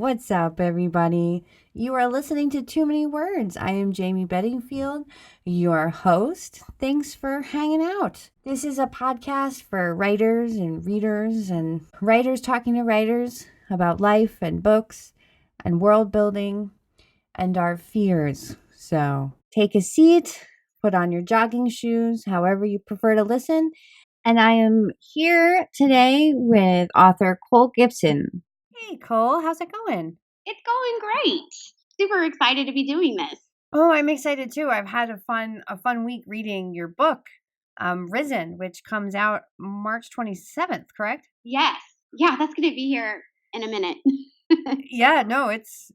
What's up, everybody? You are listening to Too Many Words. I am Jamie Bedingfield, your host. Thanks for hanging out. This is a podcast for writers and readers and writers talking to writers about life and books and world building and our fears. So take a seat, put on your jogging shoes, however you prefer to listen. And I am here today with author Cole Gibson. Hey, Cole, how's it going? It's going great. Super excited to be doing this. Oh, I'm excited too. I've had a fun week reading your book, Risen, which comes out March 27th, correct? Yes. Yeah, that's going to be here in a minute. Yeah, no, it's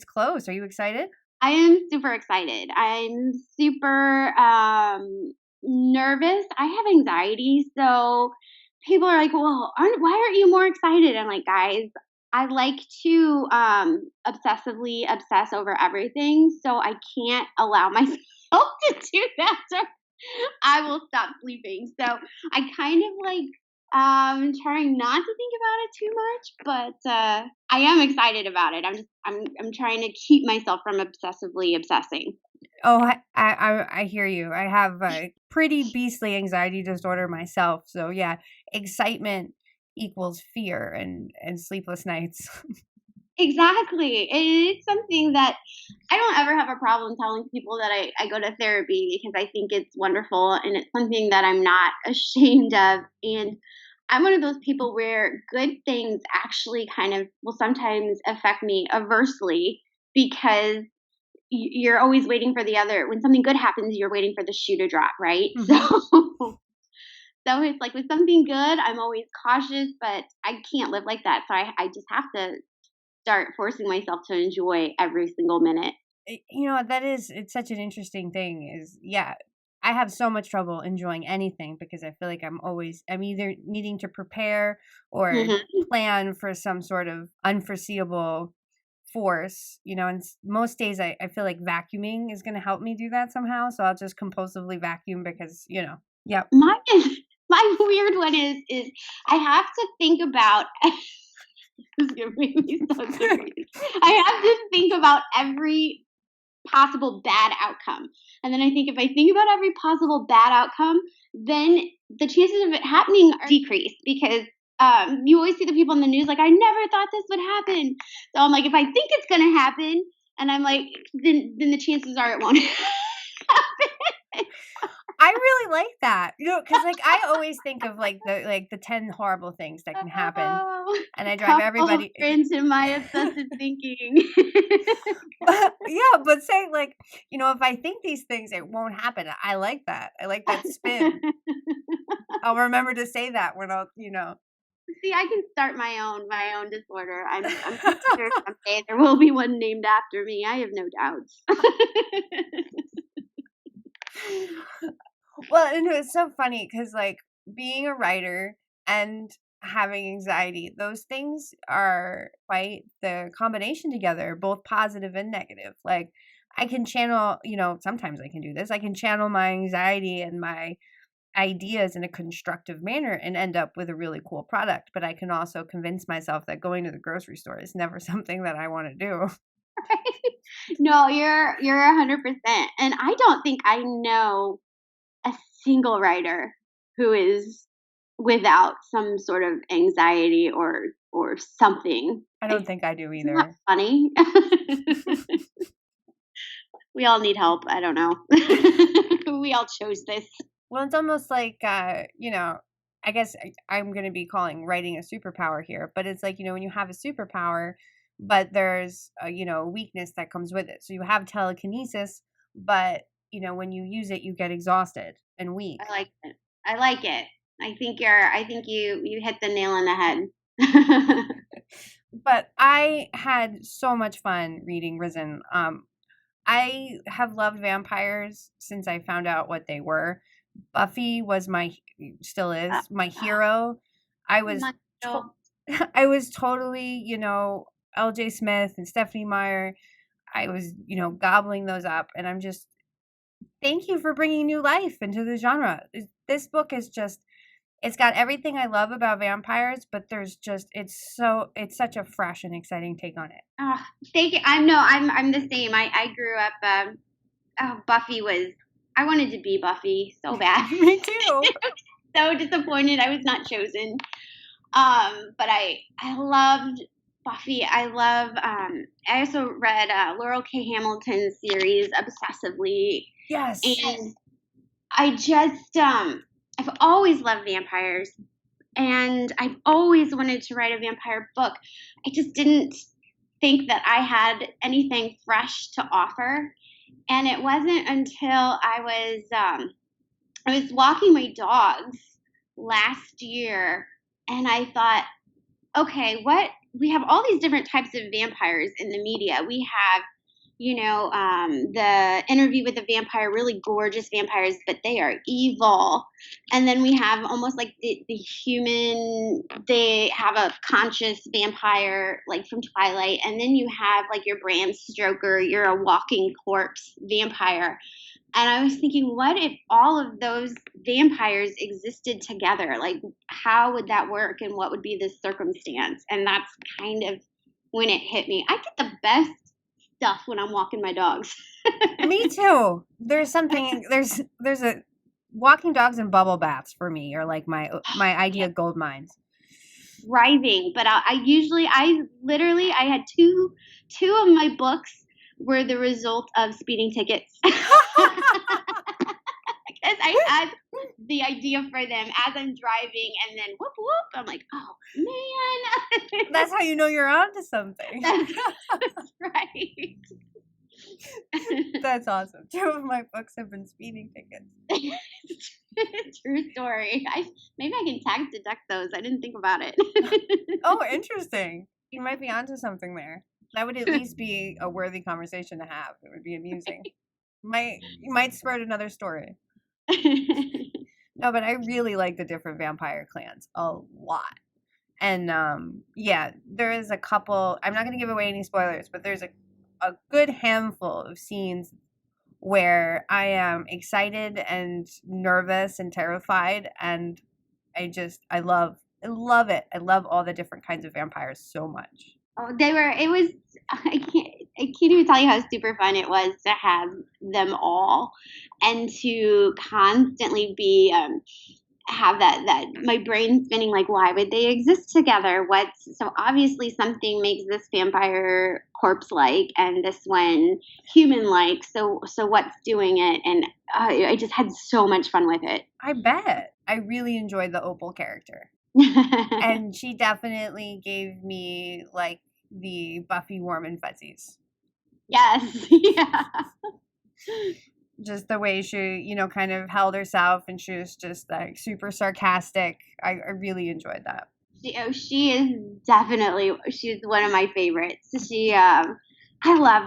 close. Are you excited? I am super excited. I'm super nervous. I have anxiety, so people are like, "Well, why aren't you more excited?" I'm like, "Guys, I like to obsessively obsess over everything, so I can't allow myself to do that. So I will stop sleeping." So I kind of like trying not to think about it too much, but I am excited about it. I'm trying to keep myself from obsessively obsessing. Oh, I hear you. I have a pretty beastly anxiety disorder myself. So yeah, excitement equals fear and sleepless nights. Exactly. It's something that I don't ever have a problem telling people that I go to therapy because I think it's wonderful and it's something that I'm not ashamed of. And I'm one of those people where good things actually kind of will sometimes affect me aversely because you're always waiting for the other. When something good happens, you're waiting for the shoe to drop, right? So so it's like with something good, I'm always cautious, but I can't live like that. So I just have to start forcing myself to enjoy every single minute. It's such an interesting thing is, yeah, I have so much trouble enjoying anything because I feel like I'm either needing to prepare or Mhm. plan for some sort of unforeseeable force, and most days I feel like vacuuming is going to help me do that somehow. So I'll just compulsively vacuum because, yep. Mine is my weird one is I have to think about this is gonna make me so crazy. I have to think about every possible bad outcome. And then I think if I think about every possible bad outcome, then the chances of it happening are decreased because you always see the people in the news like, I never thought this would happen. So I'm like, if I think it's going to happen, and I'm like, then the chances are it won't happen. I really like that, because like I always think of like the 10 horrible things that can happen, Oh, and I drive couple everybody. friends in my obsessive thinking. Yeah, but say like, if I think these things, it won't happen. I like that. I like that spin. I'll remember to say that when I'll. See, I can start my own disorder. I'm pretty sure someday there will be one named after me. I have no doubts. Well, and it's so funny because like being a writer and having anxiety, those things are quite the combination together, both positive and negative. Like I can channel, sometimes I can do this. I can channel my anxiety and my ideas in a constructive manner and end up with a really cool product. But I can also convince myself that going to the grocery store is never something that I want to do. No, you're 100%. And I don't think I know a single writer who is without some sort of anxiety or something. I don't think I do Isn't that either. funny? We all need help. I don't know. We all chose this. Well, it's almost like, I guess I'm going to be calling writing a superpower here, but it's like, when you have a superpower, but there's a weakness that comes with it. So you have telekinesis, but, when you use it, you get exhausted and weak. I like it. I like it. I think you hit the nail on the head. But I had so much fun reading Risen. I have loved vampires since I found out what they were. Buffy was still is my hero. I was My to- girl. I was totally, LJ Smith and Stephanie Meyer. I was, gobbling those up, and I'm just thank you for bringing new life into the genre. This book is just It's got everything I love about vampires, but there's just it's such a fresh and exciting take on it. Oh, thank you. I'm the same. I grew up. Buffy was. I wanted to be Buffy so bad. Me too. So disappointed I was not chosen. But I loved Buffy. I also read Laurel K. Hamilton's series obsessively. Yes. And I just I've always loved vampires, and I've always wanted to write a vampire book. I just didn't think that I had anything fresh to offer. And it wasn't until I was walking my dogs last year, and I thought, okay, we have all these different types of vampires in the media. We have, the Interview with the Vampire, really gorgeous vampires, but they are evil. And then we have almost like the human, they have a conscious vampire, like from Twilight. And then you have like your Bram Stoker, you're a walking corpse vampire. And I was thinking, what if all of those vampires existed together? Like, how would that work, and what would be the circumstance? And that's kind of when it hit me. I get the best stuff when I'm walking my dogs. Me too. There's a walking dogs and bubble baths for me are like my idea of gold mines. Thriving, but I had two of my books were the result of speeding tickets. Because I had the idea for them as I'm driving, and then whoop whoop, I'm like, oh man. That's how you know you're onto something. That's right. That's awesome. 2 of my books have been speeding tickets. True story. Maybe I can tax deduct those. I didn't think about it. Oh, interesting. You might be onto something there. That would at least be a worthy conversation to have. It would be amusing. You might spur another story. No, but I really like the different vampire clans a lot. And yeah, there is a couple. I'm not going to give away any spoilers, but there's a good handful of scenes where I am excited and nervous and terrified, and I love it. I love all the different kinds of vampires so much. Oh, I can't even tell you how super fun it was to have them all, and to constantly be have that my brain spinning, like, why would they exist together? So obviously something makes this vampire corpse like and this one human like, so what's doing it? And I just had so much fun with it. I bet. I really enjoyed the Opal character. And she definitely gave me like the Buffy warm and fuzzies. Yes. Yeah. Just the way she, kind of held herself, and she was just like super sarcastic. I really enjoyed that. She is definitely, she's one of my favorites. I love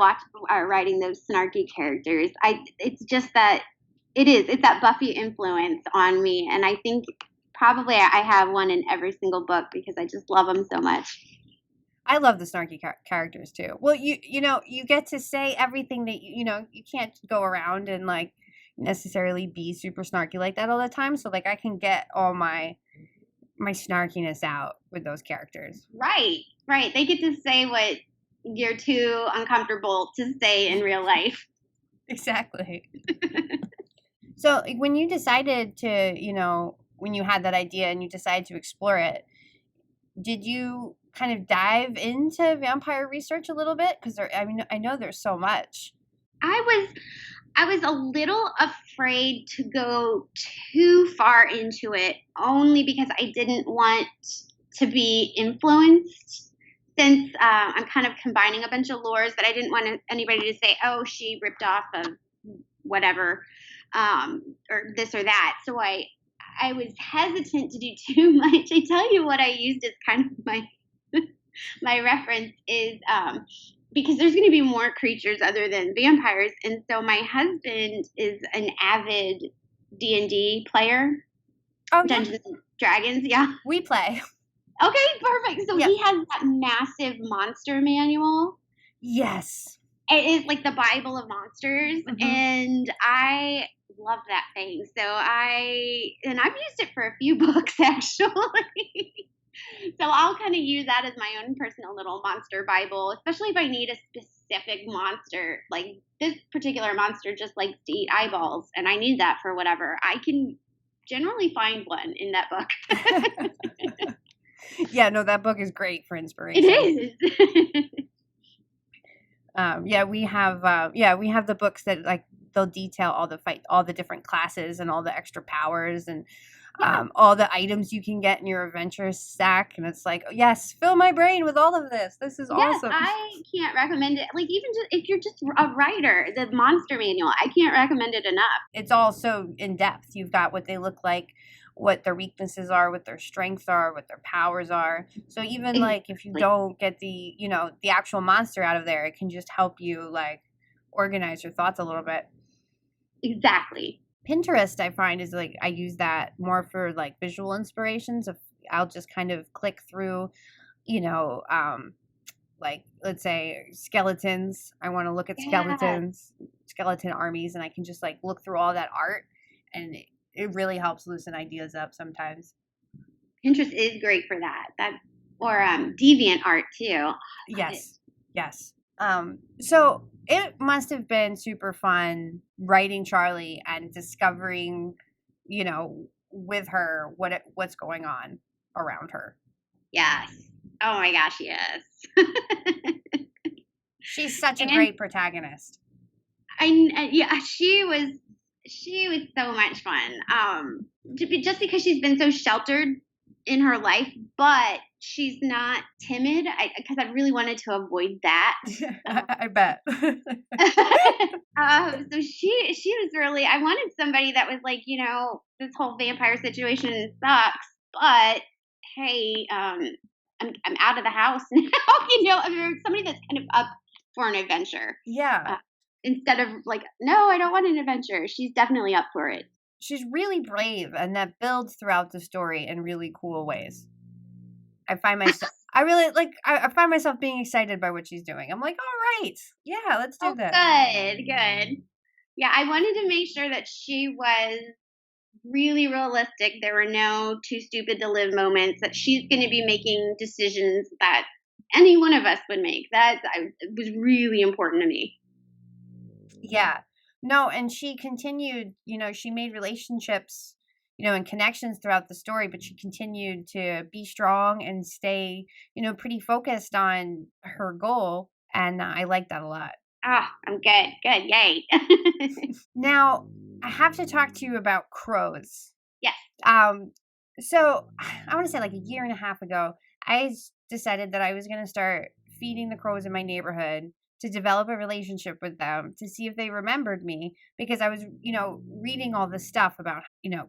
writing those snarky characters. It's just that it's that Buffy influence on me, and I think probably I have one in every single book because I just love them so much. I love the snarky characters too. Well, you get to say everything that you can't go around and like necessarily be super snarky like that all the time. So like I can get all my snarkiness out with those characters. Right. They get to say what you're too uncomfortable to say in real life. Exactly. So when you decided to, when you had that idea and you decided to explore it, did you kind of dive into vampire research a little bit? Because I know there's so much. I was a little afraid to go too far into it, only because I didn't want to be influenced, since I'm kind of combining a bunch of lores that I didn't want anybody to say, oh, she ripped off of whatever, or this or that. So I was hesitant to do too much. I tell you what I used as kind of my reference is because there's going to be more creatures other than vampires, and so my husband is an avid D&D player. Oh, Dungeons and Dragons, yeah. We play. Okay, perfect. So he has that massive monster manual. Yes. It is like the Bible of monsters, and I love that thing. And I've used it for a few books actually. So I'll kind of use that as my own personal little monster Bible, especially if I need a specific monster. Like this particular monster just likes to eat eyeballs, and I need that for whatever. I can generally find one in that book. Yeah, no, that book is great for It inspiration. is. We have the books that like they'll detail all the different classes and all the extra powers and Yeah. all the items you can get in your adventure stack, and it's like, yes, fill my brain with all of this. This is Yes, awesome. I can't recommend it. Like even just if you're just a writer, the monster manual, I can't recommend it enough. It's all so in depth. You've got what they look like, what their weaknesses are, what their strengths are, what their powers are. So even like if you Like don't get the the actual monster out of there, it can just help you like organize your thoughts a little bit. exactly. Pinterest, I find, is like I use that more for like visual inspirations. If I'll just kind of click through, you know, like let's say skeletons. I want to look at Yeah. skeleton armies, and I can just like look through all that art, and it really helps loosen ideas up sometimes. Pinterest is great for that. That or deviant art too. Love it. Yes, yes. So it must have been super fun writing Charlie and discovering, with her what's going on around her. Yes. Oh my gosh, yes. She's such a And great protagonist. yeah, she was so much fun. Just because she's been so sheltered in her life, but she's not timid. Because I really wanted to avoid that. I bet. So she was really. I wanted somebody that was like, this whole vampire situation sucks, but hey, I'm out of the house now. I mean, somebody that's kind of up for an adventure. Yeah. Instead of like, no, I don't want an adventure. She's definitely up for it. She's really brave, and that builds throughout the story in really cool ways. I find myself I find myself being excited by what she's doing. I'm like, all right, yeah, let's do Oh, this. good. Yeah, I wanted to make sure that she was really realistic. There were no too stupid to live moments, that she's going to be making decisions that any one of us would make. It was really important to me. Yeah. No, and she continued, she made relationships, and connections throughout the story, but she continued to be strong and stay, pretty focused on her goal. And I like that a lot. Ah, I'm good. Good. Yay. Now, I have to talk to you about crows. Yes. So I want to say like a year and a half ago, I decided that I was going to start feeding the crows in my neighborhood to develop a relationship with them, to see if they remembered me, because I was, reading all this stuff about,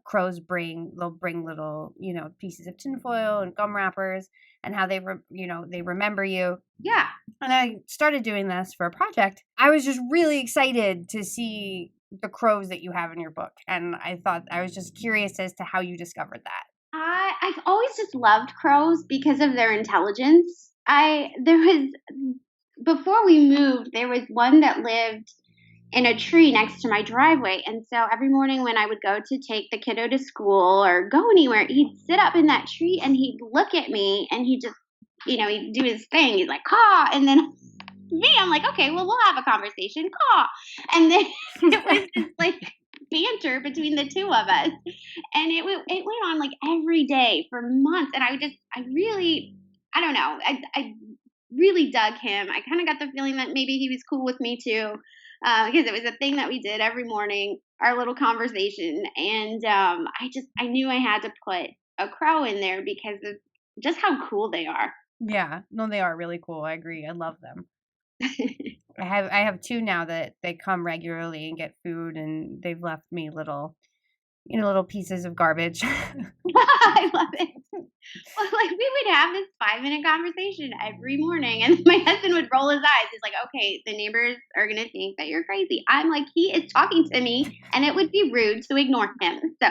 crows they'll bring little, pieces of tinfoil and gum wrappers, and how they remember you. Yeah. And I started doing this for a project. I was just really excited to see the crows that you have in your book. And I was just curious as to how you discovered that. I've always just loved crows because of their intelligence. Before we moved, there was one that lived in a tree next to my driveway. And so every morning when I would go to take the kiddo to school or go anywhere, he'd sit up in that tree and he'd look at me and he'd just, he'd do his thing. He's like, caw. And then me, I'm like, okay, well, we'll have a conversation, caw. And then it was just like banter between the two of us. And it went on like every day for months. And I don't know, I really dug him. I kind of got the feeling that maybe he was cool with me too, because it was a thing that we did every morning, our little conversation. And I knew I had to put a crow in there because of just how cool they are. Yeah, no, they are really cool. I agree. I love them. I have two now that they come regularly and get food, and they've left me little pieces of garbage. I love it. Well, like we would have this 5-minute conversation every morning, and my husband would roll his eyes. He's like, "Okay, the neighbors are gonna think that you're crazy." I'm like, "He is talking to me, and it would be rude to ignore him." So,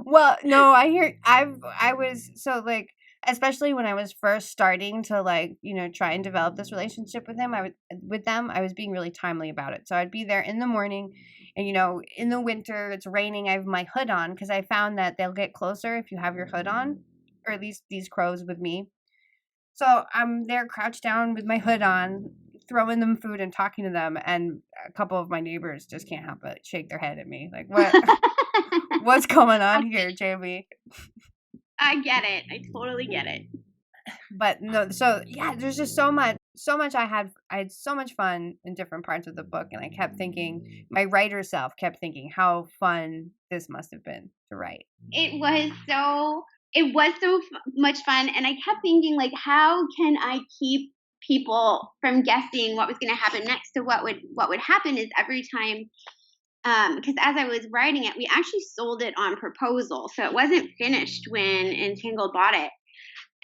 Well, no, I was so like, especially when I was first starting to like, try and develop this relationship with them, I was being really timely about it. So I'd be there in the morning, And, in the winter, it's raining, I have my hood on because I found that they'll get closer if you have your hood on, or at least these crows with me. So I'm there crouched down with my hood on, throwing them food and talking to them. And a couple of my neighbors just can't help but shake their head at me. Like, what's going on here, Jamie? I get it. I totally get it. But no, so yeah, there's just so much I had so much fun in different parts of the book, and I kept thinking, my writer self kept thinking how fun this must have been to write. It was so much fun, and I kept thinking, like, how can I keep people from guessing what was going to happen next? So what would happen is every time, because as I was writing it, we actually sold it on proposal, so it wasn't finished when Entangled bought it.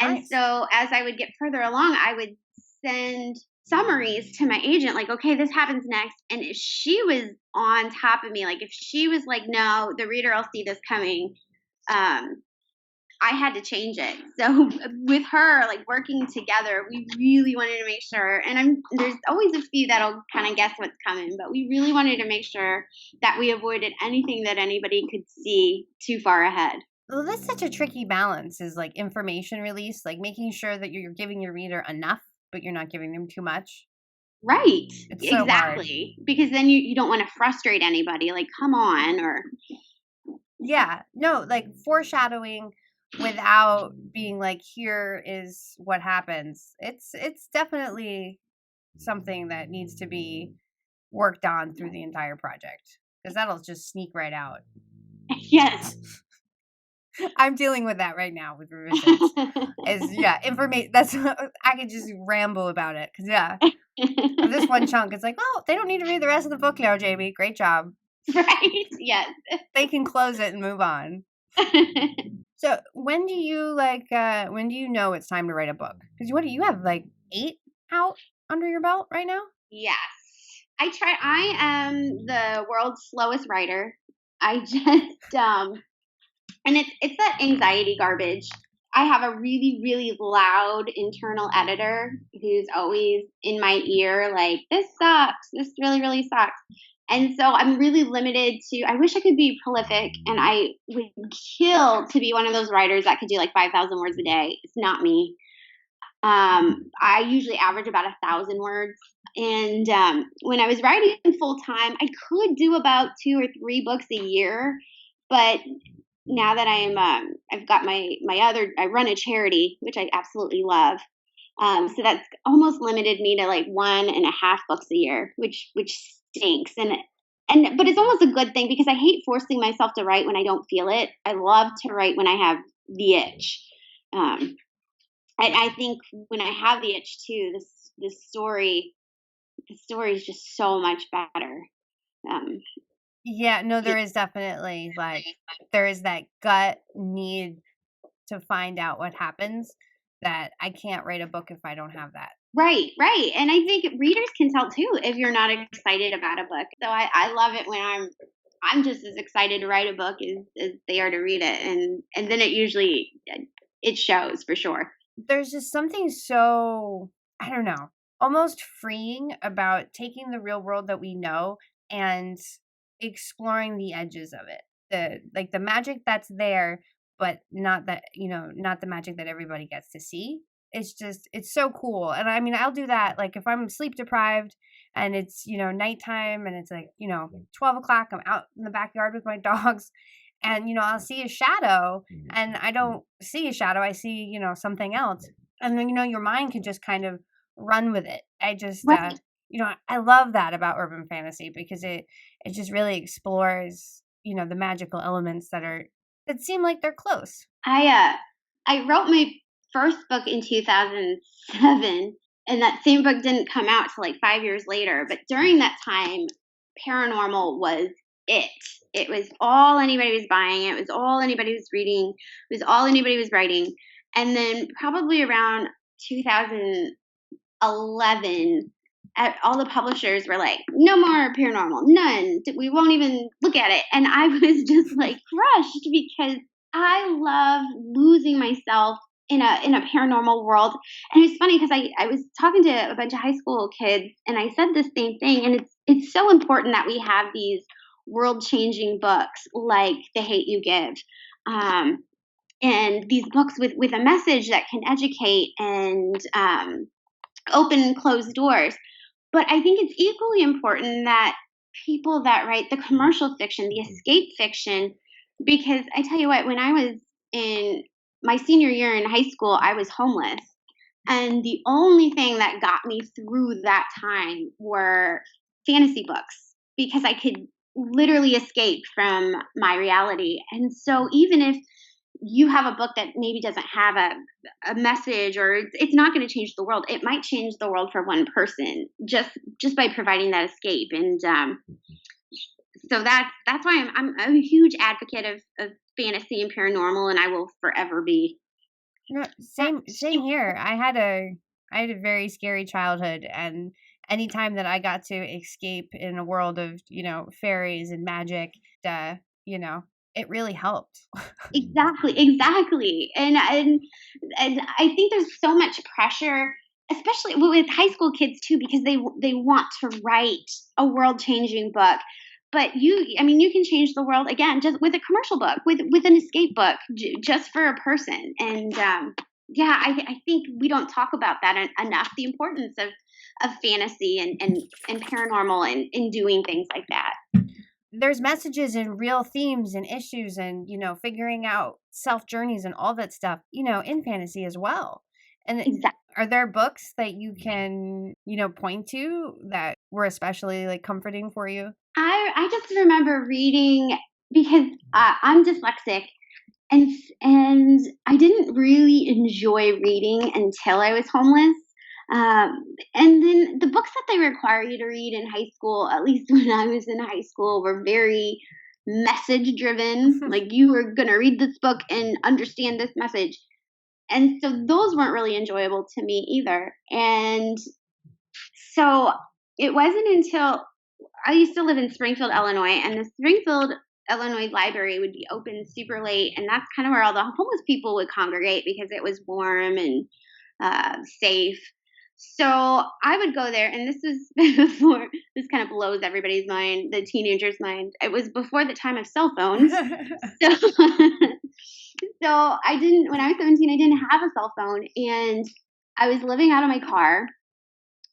And Nice. so as I would get further along, I would send summaries to my agent, like, okay, this happens next. And if she was on top of me, like if she was like, no, the reader will see this coming, I had to change it. So with her, like working together, we really wanted to make sure, and there's always a few that'll kind of guess what's coming, but we really wanted to make sure that we avoided anything that anybody could see too far ahead. Well, that's such a tricky balance, is like information release, like making sure that you're giving your reader enough, but you're not giving them too much. Right. It's so Exactly. Because then you don't want to frustrate anybody, like, come on, or Yeah, no, like foreshadowing without being like, here is what happens. It's definitely something that needs to be worked on through the entire project, because that'll just sneak right out. yes. I'm dealing with that right now with revisions. Information. That's I could just ramble about it because of this one chunk. It's like, well, they don't need to read the rest of the book now, Jamie. Great job. Right. Yes. They can close it and move on. So when do you know it's time to write a book? Because what do you have, like 8 out under your belt right now? Yes. I am the world's slowest writer. I just and it's that anxiety garbage. I have a really, really loud internal editor who's always in my ear, like, this sucks. This really, really sucks. And so I'm really limited to, I wish I could be prolific, and I would kill to be one of those writers that could do like 5,000 words a day. It's not me. I usually average about 1,000 words. And when I was writing full time, I could do about 2 or 3 books a year. But now that I've got I run a charity, which I absolutely love. So that's almost limited me to like 1.5 books a year, which stinks. But it's almost a good thing because I hate forcing myself to write when I don't feel it. I love to write when I have the itch. I think when I have the itch too, the story is just so much better. Yeah, no, there is definitely there is that gut need to find out what happens, that I can't write a book if I don't have that. Right. And I think readers can tell too if you're not excited about a book. So I love it when I'm just as excited to write a book as they are to read it. And then it shows for sure. There's just something so, I don't know, almost freeing about taking the real world that we know and exploring the edges of it. The magic that's there, but not the magic that everybody gets to see. It's so cool. And I mean, I'll do that. Like if I'm sleep deprived and it's, nighttime and it's like, 12 o'clock, I'm out in the backyard with my dogs and, I'll see a shadow and I don't see a shadow. I see, something else. And then, your mind can just kind of run with it. I just, Right. I love that about urban fantasy because it just really explores, the magical elements that seem like they're close. I wrote my first book in 2007, and that same book didn't come out till like 5 years later. But during that time, paranormal was it. It was all anybody was buying. It was all anybody was reading. It was all anybody was writing. And then probably around 2011, all the publishers were like, no more paranormal, none. We won't even look at it. And I was just like crushed because I love losing myself in a paranormal world. And it's funny because I was talking to a bunch of high school kids and I said the same thing. And it's so important that we have these world-changing books like The Hate You Give. And these books with a message that can educate and open and close doors. But I think it's equally important that people that write the commercial fiction, the escape fiction, because I tell you what, when I was in my senior year in high school, I was homeless. And the only thing that got me through that time were fantasy books because I could literally escape from my reality. And so even if you have a book that maybe doesn't have a message or it's not going to change the world, it might change the world for one person just by providing that escape. And so that's why I'm a huge advocate of fantasy and paranormal, and I will forever be. No, same here. I had a very scary childhood, and anytime that I got to escape in a world of, fairies and magic, you know, it really helped. Exactly. And I think there's so much pressure, especially with high school kids too, because they want to write a world-changing book. But you can change the world again just with a commercial book, with an escape book, just for a person. And yeah, I think we don't talk about that enough. The importance of fantasy and paranormal and in doing things like that. There's messages and real themes and issues and, figuring out self journeys and all that stuff, in fantasy as well. And Exactly. are there books that you can, point to that were especially like comforting for you? I just remember reading because I'm dyslexic, and I didn't really enjoy reading until I was homeless. And then the books that they require you to read in high school, at least when I was in high school, were very message driven. Like you were going to read this book and understand this message. And so those weren't really enjoyable to me either. And so it wasn't until I used to live in Springfield, Illinois, and the Springfield, Illinois library would be open super late, and that's kind of where all the homeless people would congregate because it was warm and safe. So I would go there, and this was before, this kind of blows everybody's mind, the teenager's mind. It was before the time of cell phones. So, so when I was 17, I didn't have a cell phone, and I was living out of my car,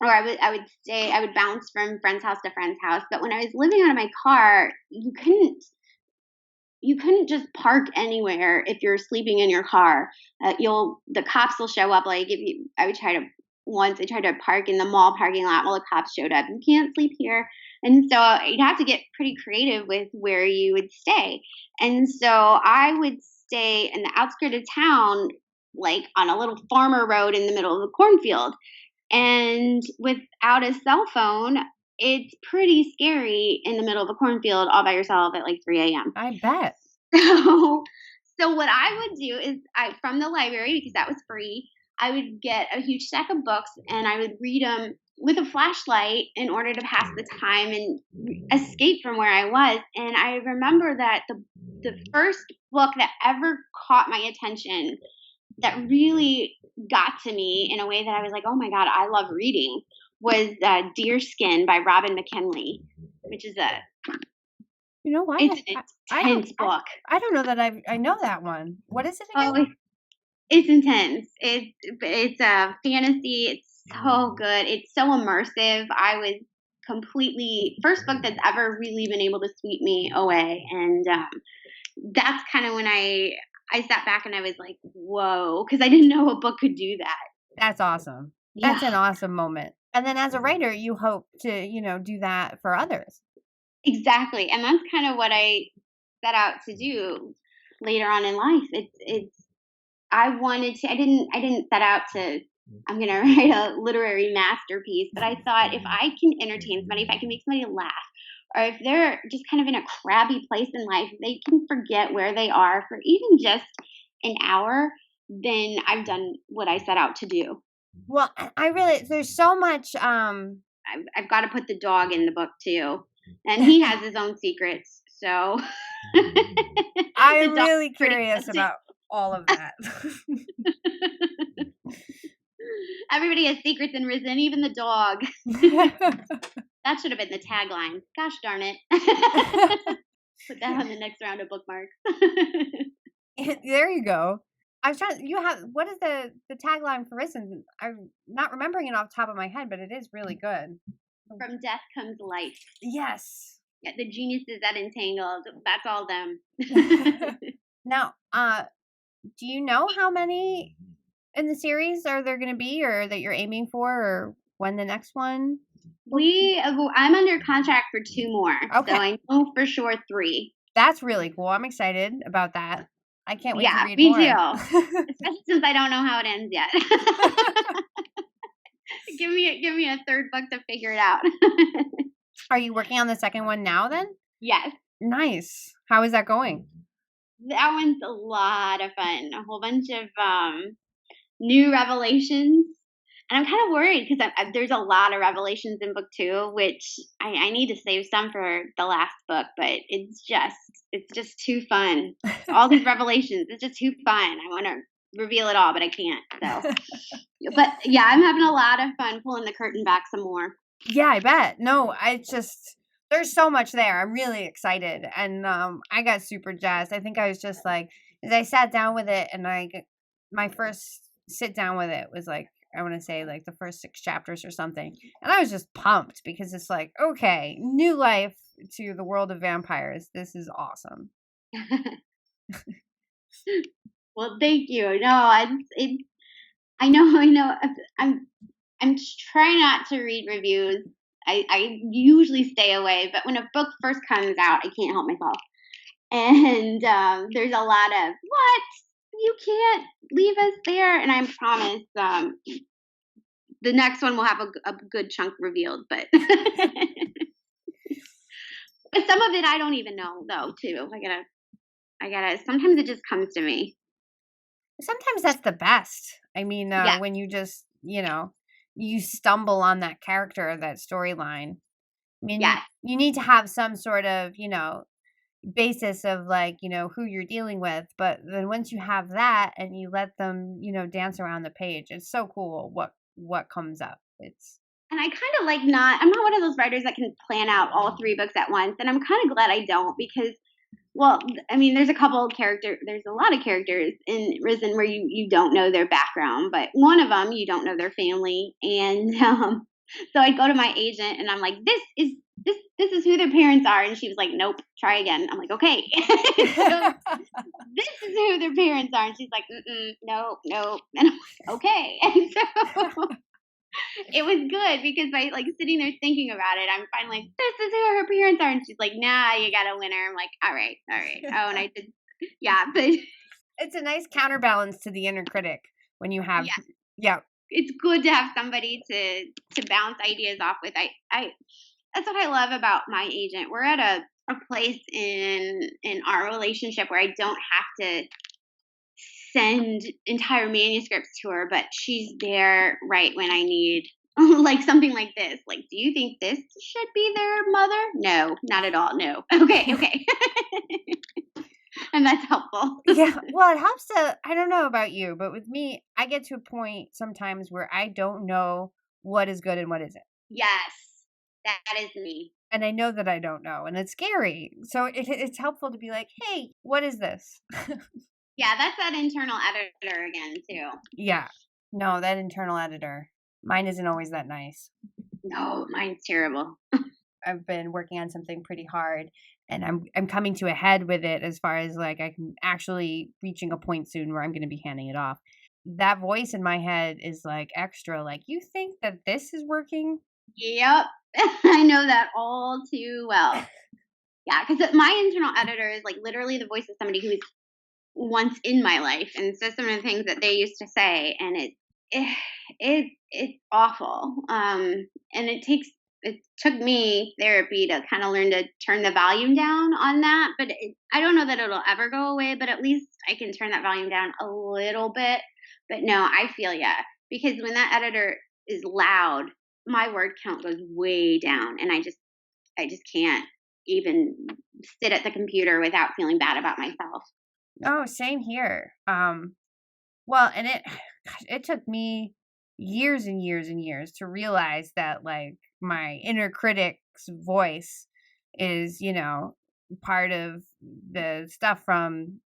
or I would bounce from friend's house to friend's house. But when I was living out of my car, you couldn't just park anywhere if you're sleeping in your car. The cops will show up. Like I tried to park in the mall parking lot. Well, the cops showed up. You can't sleep here. And so you'd have to get pretty creative with where you would stay. And so I would stay in the outskirts of town, like on a little farmer road in the middle of a cornfield. And without a cell phone, it's pretty scary in the middle of a cornfield all by yourself at like 3 a.m. I bet. So, so what I would do is from the library, because that was free, I would get a huge stack of books and I would read them with a flashlight in order to pass the time and escape from where I was. And I remember that the first book that ever caught my attention, that really got to me in a way that I was like, oh my God, I love reading, was Deerskin by Robin McKinley, which is You know what? it's an intense book. I don't know that I know that one. What is it again? Oh, it's intense. It's a fantasy. It's so good. It's so immersive. I was completely first book that's ever really been able to sweep me away, and that's kind of when I sat back and I was like, whoa, because I didn't know a book could do that. That's awesome. Yeah. That's an awesome moment. And then as a writer, you hope to, do that for others. Exactly. And that's kind of what I set out to do later on in life. I didn't set out to, I'm going to write a literary masterpiece, but I thought if I can entertain somebody, if I can make somebody laugh, or if they're just kind of in a crabby place in life, they can forget where they are for even just an hour, then I've done what I set out to do. Well, there's so much. I've got to put the dog in the book too, and he has his own secrets. So I'm really curious about all of that. Everybody has secrets in Risen, even the dog. That should have been the tagline. Gosh darn it. Put that on the next round of bookmarks. There you go. I was trying. You have what is the tagline for Risen? I'm not remembering it off the top of my head, but it is really good. From death comes life. Yes. Yeah, the geniuses that entangled. That's all them. Now, do you know how many in the series are there going to be, or that you're aiming for, or when the next one? I'm under contract for 2 more. Okay. So I know for sure 3. That's really cool. I'm excited about that. I can't wait to Yeah, read me more. too. Especially since I don't know how it ends yet. Give me a third book to figure it out. Are you working on the second one now then? Yes. Nice. How is that going? That one's a lot of fun. A whole bunch of new revelations. And I'm kind of worried because there's a lot of revelations in book 2, which I need to save some for the last book, but it's just too fun. All these revelations, it's just too fun. I want to reveal it all, but I can't. So, but yeah, I'm having a lot of fun pulling the curtain back some more. Yeah, I bet. No, there's so much there. I'm really excited, and I got super jazzed. I think I was just like, as I sat down with it, and my first sit down with it was like, I want to say like the first 6 chapters or something, and I was just pumped because it's like, okay, new life to the world of vampires. This is awesome. Well, thank you. No, I know. I'm trying not to read reviews. I usually stay away, but when a book first comes out, I can't help myself. And there's a lot of, what? You can't leave us there. And I promise the next one will have a good chunk revealed. But but some of it I don't even know, though, too. I gotta, sometimes it just comes to me. Sometimes that's the best. I mean, Yeah. when you just, you stumble on that character, that storyline. I mean, Yes. you need to have some sort of, basis of like, who you're dealing with. But then once you have that and you let them, dance around the page, it's so cool what comes up. And I kind of I'm not one of those writers that can plan out all 3 books at once. And I'm kind of glad I don't because, well, I mean, there's a lot of characters in Risen where you don't know their background, but one of them, you don't know their family. And so I'd go to my agent and I'm like, this is who their parents are. And she was like, nope, try again. I'm like, okay. So this is who their parents are. And she's like, no. And I'm like, okay. And so it was good because by like sitting there thinking about it, I'm finally like, this is who her parents are. And she's like, nah, you got a winner. I'm like, all right. Oh, and I did. Yeah. But it's a nice counterbalance to the inner critic when you have, yeah. It's good to have somebody to bounce ideas off with. I that's what I love about my agent. We're at a place in our relationship where I don't have to send entire manuscripts to her, but she's there right when I need like something like this. Like, do you think this should be their mother? No, not at all. No. Okay. And that's helpful. Yeah. Well, it helps I don't know about you, but with me, I get to a point sometimes where I don't know what is good and what isn't. Yes, that is me. And I know that I don't know, and it's scary. So it's helpful to be like, hey, what is this? Yeah, that's that internal editor again, too. Yeah. No, that internal editor. Mine isn't always that nice. No, mine's terrible. I've been working on something pretty hard, and I'm coming to a head with it as far as like I can actually reaching a point soon where I'm going to be handing it off. That voice in my head is like extra, like, you think that this is working? Yep. I know that all too well. Yeah, because my internal editor is like literally the voice of somebody who was once in my life and says some of the things that they used to say, and it's awful. And it took me therapy to kind of learn to turn the volume down on that, but I don't know that it'll ever go away, but at least I can turn that volume down a little bit. But no, I feel because when that editor is loud, my word count goes way down, and I just can't even sit at the computer without feeling bad about myself. Oh, same here. Well, and it took me years and years and years to realize that like my inner critic's voice is, part of the stuff from,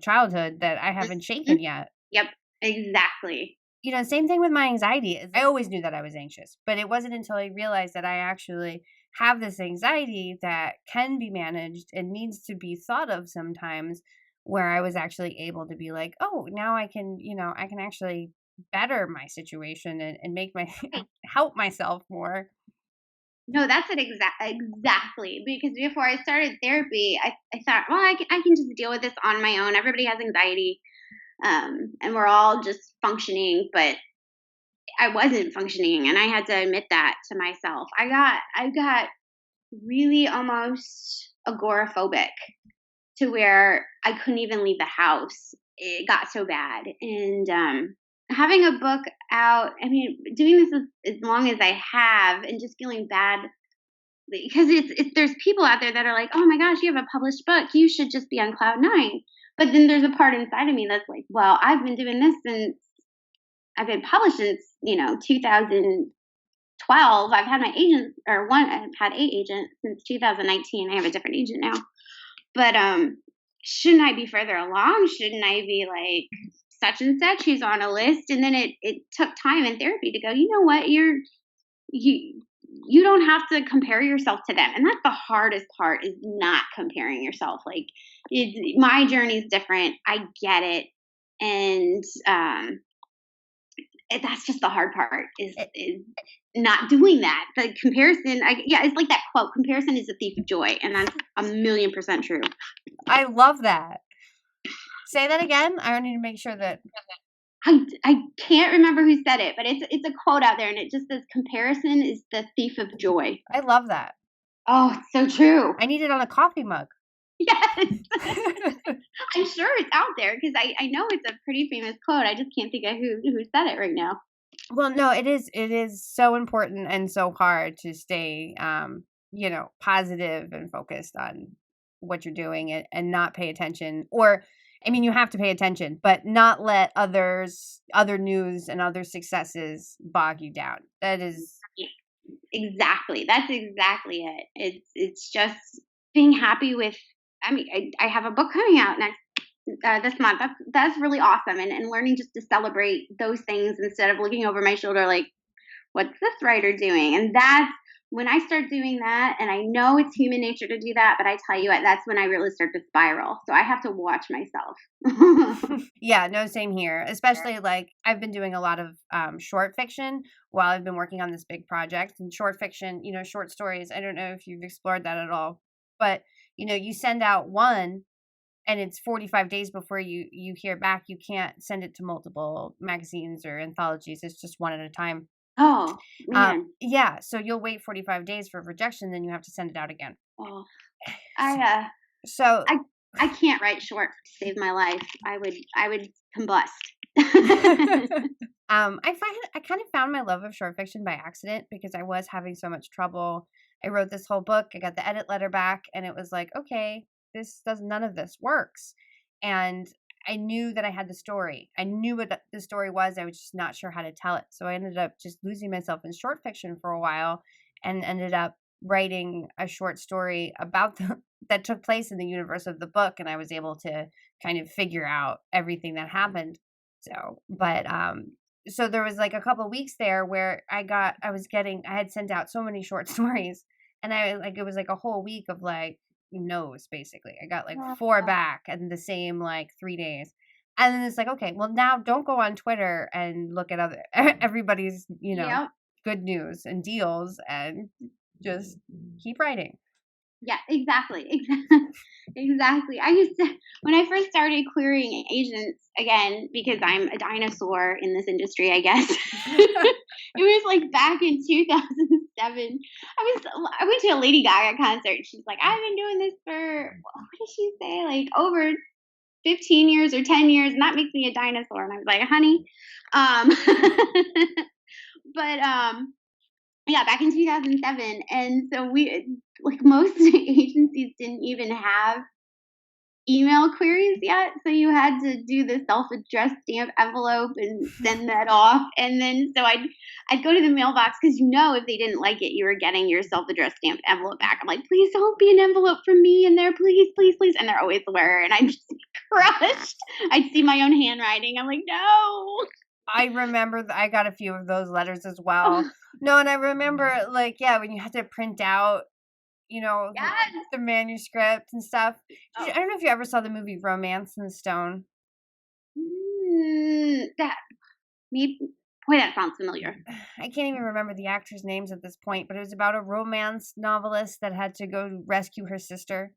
childhood that I haven't Mhm. shaken yet. Yep, exactly. Same thing with my anxiety. I always knew that I was anxious, but it wasn't until I realized that I actually have this anxiety that can be managed and needs to be thought of sometimes, where I was actually able to be like, oh, now I can actually better my situation and make my Right. help myself more. No, that's it exactly, because before I started therapy, I thought, well, I can just deal with this on my own. Everybody has anxiety, and we're all just functioning, but I wasn't functioning, and I had to admit that to myself. I got really almost agoraphobic to where I couldn't even leave the house. It got so bad. And having a book out, I mean, doing this as long as I have and just feeling bad because there's people out there that are like, oh my gosh, you have a published book. You should just be on cloud nine. But then there's a part inside of me that's like, well, I've been doing this since I've been published since, 2012. I've had my agent or one, I've had 8 agents since 2019. I have a different agent now. But shouldn't I be further along? Shouldn't I be like such and such who's on a list? And then it took time in therapy to go, you know what, you you don't have to compare yourself to them. And that's the hardest part is not comparing yourself. Like my journey is different. I get it. And that's just the hard part is not doing that. The comparison, yeah, it's like that quote: "Comparison is a thief of joy," and that's 1,000,000% true. I love that. Say that again. I need to make sure that I can't remember who said it, but it's a quote out there, and it just says, "Comparison is the thief of joy." I love that. Oh, it's so true. I need it on a coffee mug. Yes, I'm sure it's out there because I know it's a pretty famous quote. I just can't think of who said it right now. Well, no, it is so important and so hard to stay positive and focused on what you're doing and not pay attention, or I mean you have to pay attention, but not let other news and other successes bog you down. That is Exactly. That's exactly it. It's just being happy with. I mean, I have a book coming out next this month. That's really awesome, and learning just to celebrate those things instead of looking over my shoulder like, what's this writer doing? And that's when I start doing that. And I know it's human nature to do that, but I tell you what, that's when I really start to spiral. So I have to watch myself. yeah, no, same here. Especially like I've been doing a lot of short fiction while I've been working on this big project. And short fiction, short stories. I don't know if you've explored that at all, but you send out one and it's 45 days before you hear back. You can't send it to multiple magazines or anthologies. It's just one at a time. Oh man. Yeah, so you'll wait 45 days for rejection, then you have to send it out again. Oh, S- I So I can't write short to save my life. I would combust. I kind of found my love of short fiction by accident because I was having so much trouble. I wrote this whole book. I got the edit letter back, and it was like, okay, none of this works. And I knew that I had the story. I knew what the story was. I was just not sure how to tell it. So I ended up just losing myself in short fiction for a while, and ended up writing a short story about that took place in the universe of the book, and I was able to kind of figure out everything that happened. So there was like a couple of weeks there where I had sent out so many short stories, and it was like a whole week of like no's basically. I got like 4 back in the same like 3 days. And then it's like, okay, well now don't go on Twitter and look at other everybody's, Yep. good news and deals, and just keep writing. Yeah, exactly. Exactly. I used to when I first started querying agents again because I'm a dinosaur in this industry, I guess. It was like back in 2007. I went to a Lady Gaga concert. She's like, "I've been doing this for what did she say? Like over 15 years or 10 years, and that makes me a dinosaur." And I was like, "Honey." But yeah, back in 2007. And so we like most agencies didn't even have email queries yet, so you had to do the self-addressed stamp envelope and send that off. And then so I'd go to the mailbox because if they didn't like it, you were getting your self-addressed stamped envelope back. I'm like, please don't be an envelope from me in there, please, please, please. And there always were, and I'd just be crushed. I'd see my own handwriting. I'm like, no. I remember I got a few of those letters as well. No, and I remember when you had to print out, Yes. the manuscript and stuff. I don't know if you ever saw the movie Romance in the Stone. That maybe. Boy, that sounds familiar. I can't even remember the actors' names at this point, but it was about a romance novelist that had to go rescue her sister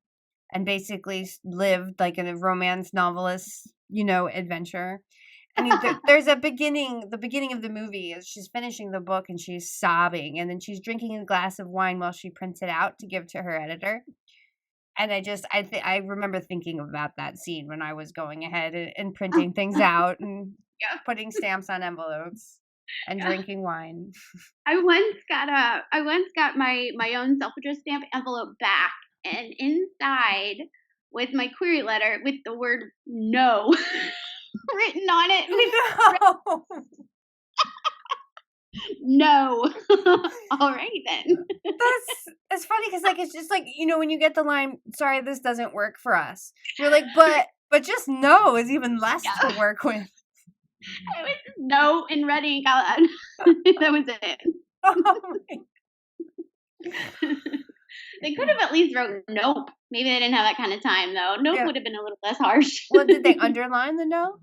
and basically lived like in a romance novelist, adventure. And there's the beginning of the movie is she's finishing the book and she's sobbing, and then she's drinking a glass of wine while she prints it out to give to her editor. And I remember thinking about that scene when I was going ahead and printing things out and putting stamps on envelopes and drinking wine. I once got my own self-addressed stamp envelope back, and inside was my query letter with the word no written on it. No. All right then. It's funny because it's just when you get the line, sorry, this doesn't work for us. You're like, but just no is even less to work with. It was no in red ink. That was it. Oh They could have at least wrote nope. Maybe they didn't have that kind of time though. Nope would have been a little less harsh. Well, did they underline the no?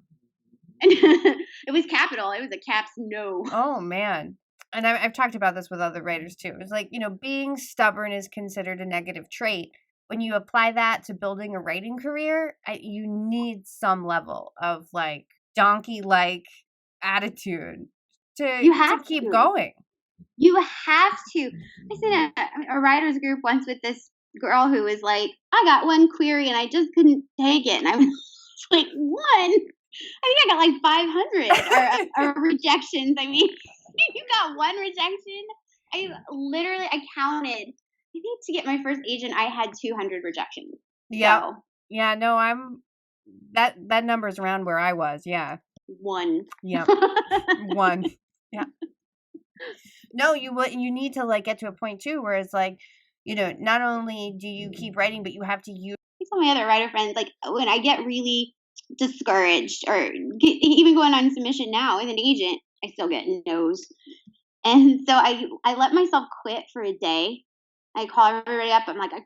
It was capital. It was a caps no. Oh man. And I've talked about this with other writers too. It's being stubborn is considered a negative trait. When you apply that to building a writing career, you need some level of donkey-like attitude to keep going. You have to. I was in a writer's group once with this girl who was like, I got one query and I just couldn't take it. And I was like, one? I think I got like 500 or rejections. I mean, you got one rejection? I counted. I think to get my first agent, I had 200 rejections. Yeah. So, yeah, no, that number's around where I was. Yeah. One. Yeah. One. Yeah. No, you need to get to a point too where it's not only do you keep writing, but you have to use. Some of my other writer friends, when I get really discouraged or even going on submission now with an agent, I still get no's. And so I let myself quit for a day. I call everybody up. I'm like, I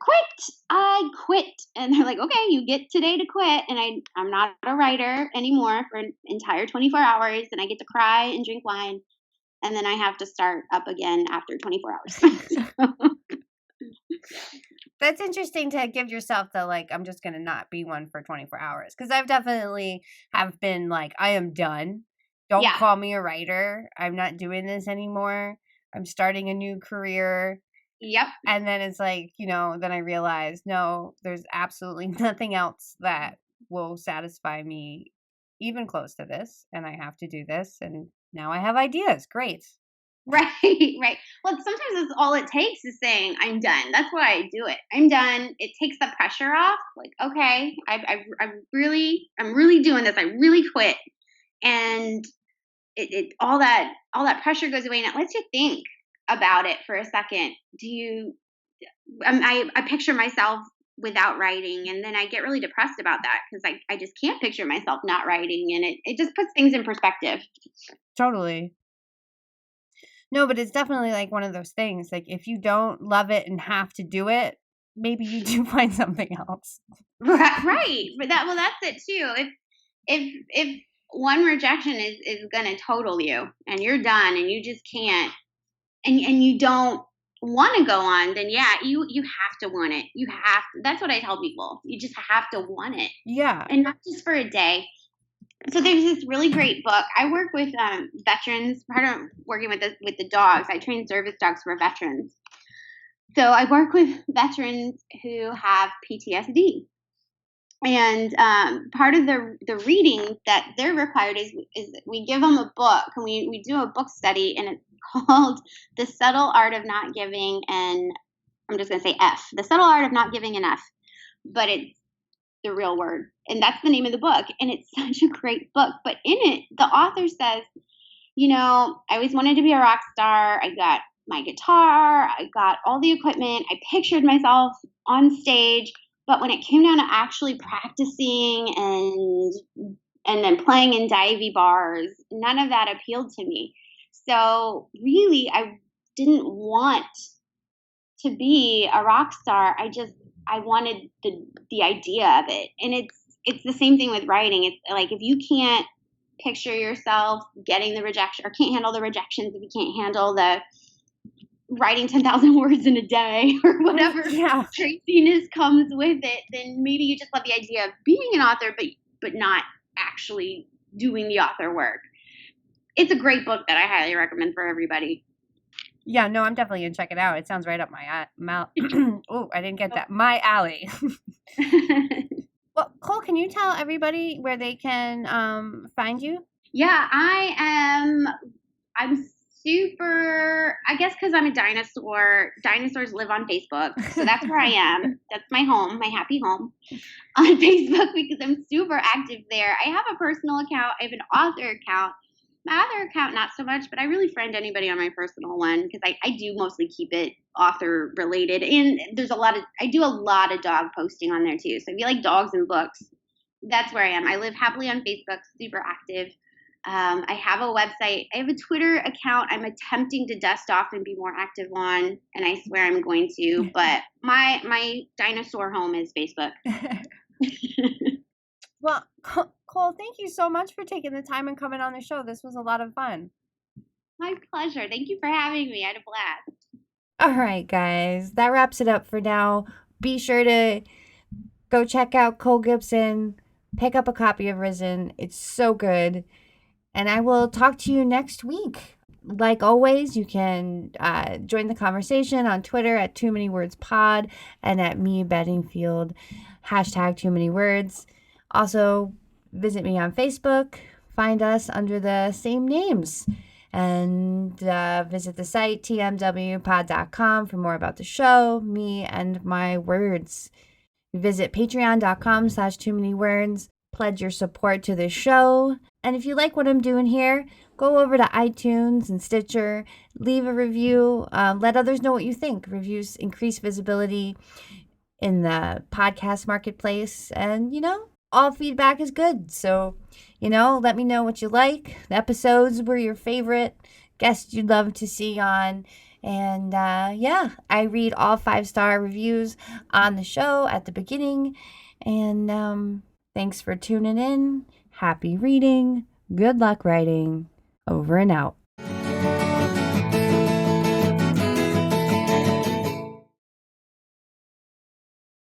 quit. And they're like, okay, you get today to quit. And I'm not a writer anymore for an entire 24 hours. And I get to cry and drink wine. And then I have to start up again after 24 hours. That's interesting to give yourself the I'm just going to not be one for 24 hours. Because I've definitely have been I am done. Don't call me a writer. I'm not doing this anymore. I'm starting a new career. Yep. And then it's then I realized, no, there's absolutely nothing else that will satisfy me even close to this. And I have to do this. And now I have ideas. Great. Right. Well, sometimes that's all it takes is saying, I'm done. That's why I do it. I'm done. It takes the pressure off. Okay, I'm really doing this. I really quit. And all that pressure goes away, and it lets you think about it for a second. I picture myself without writing, and then I get really depressed about that because I just can't picture myself not writing, and it just puts things in perspective. Totally. No, but it's definitely one of those things. If you don't love it and have to do it, maybe you do find something else. Right. But that's it too. If one rejection is gonna total you and you're done and you just can't and you don't want to go on, then you have to want it. You have to. That's what I tell people. You just have to want it. Yeah. And not just for a day. So there's this really great book. I work with veterans. Part of working with the dogs, I train service dogs for veterans. So I work with veterans who have PTSD, and part of the reading that they're required is we give them a book, and we do a book study, and it's called The Subtle Art of Not Giving, and I'm just going to say F, The Subtle Art of Not Giving an F, but the real word. And that's the name of the book. And it's such a great book. But in it, the author says, I always wanted to be a rock star. I got my guitar, I got all the equipment, I pictured myself on stage. But when it came down to actually practicing and then playing in divey bars, none of that appealed to me. So really, I didn't want to be a rock star. I wanted the idea of it. And it's the same thing with writing. It's like, if you can't picture yourself getting the rejection, or can't handle the rejections, if you can't handle the writing 10,000 words in a day or whatever craziness comes with it, then maybe you just love the idea of being an author, but not actually doing the author work. It's a great book that I highly recommend for everybody. Yeah, no, I'm definitely going to check it out. It sounds right up my oh, I didn't get that. My alley. Well, Cole, can you tell everybody where they can find you? Yeah, I'm super, I guess because I'm a dinosaur, dinosaurs live on Facebook. So that's where I am. That's my home, my happy home on Facebook, because I'm super active there. I have a personal account. I have an author account. My other account, not so much, but I really friend anybody on my personal one, because I do mostly keep it author related. And I do a lot of dog posting on there too. So if you like dogs and books, that's where I am. I live happily on Facebook, super active. I have a website. I have a Twitter account I'm attempting to dust off and be more active on, and I swear I'm going to. But my dinosaur home is Facebook. Well, Cole, thank you so much for taking the time and coming on the show. This was a lot of fun. My pleasure. Thank you for having me. I had a blast. All right, guys. That wraps it up for now. Be sure to go check out Cole Gibsen. Pick up a copy of Risen. It's so good. And I will talk to you next week. Like always, you can join the conversation on Twitter at Too Many Words Pod and at me Bedingfield, # Too Many Words. Also, visit me on Facebook. Find us under the same names. And visit the site tmwpod.com for more about the show, me, and my words. Visit patreon.com / Too Many Words. Pledge your support to the show. And if you like what I'm doing here, go over to iTunes and Stitcher, leave a review, let others know what you think. Reviews increase visibility in the podcast marketplace, and all feedback is good. So, let me know what you like, the episodes were your favorite, guests you'd love to see on. And I read all 5-star reviews on the show at the beginning. And thanks for tuning in. Happy reading. Good luck writing. Over and out.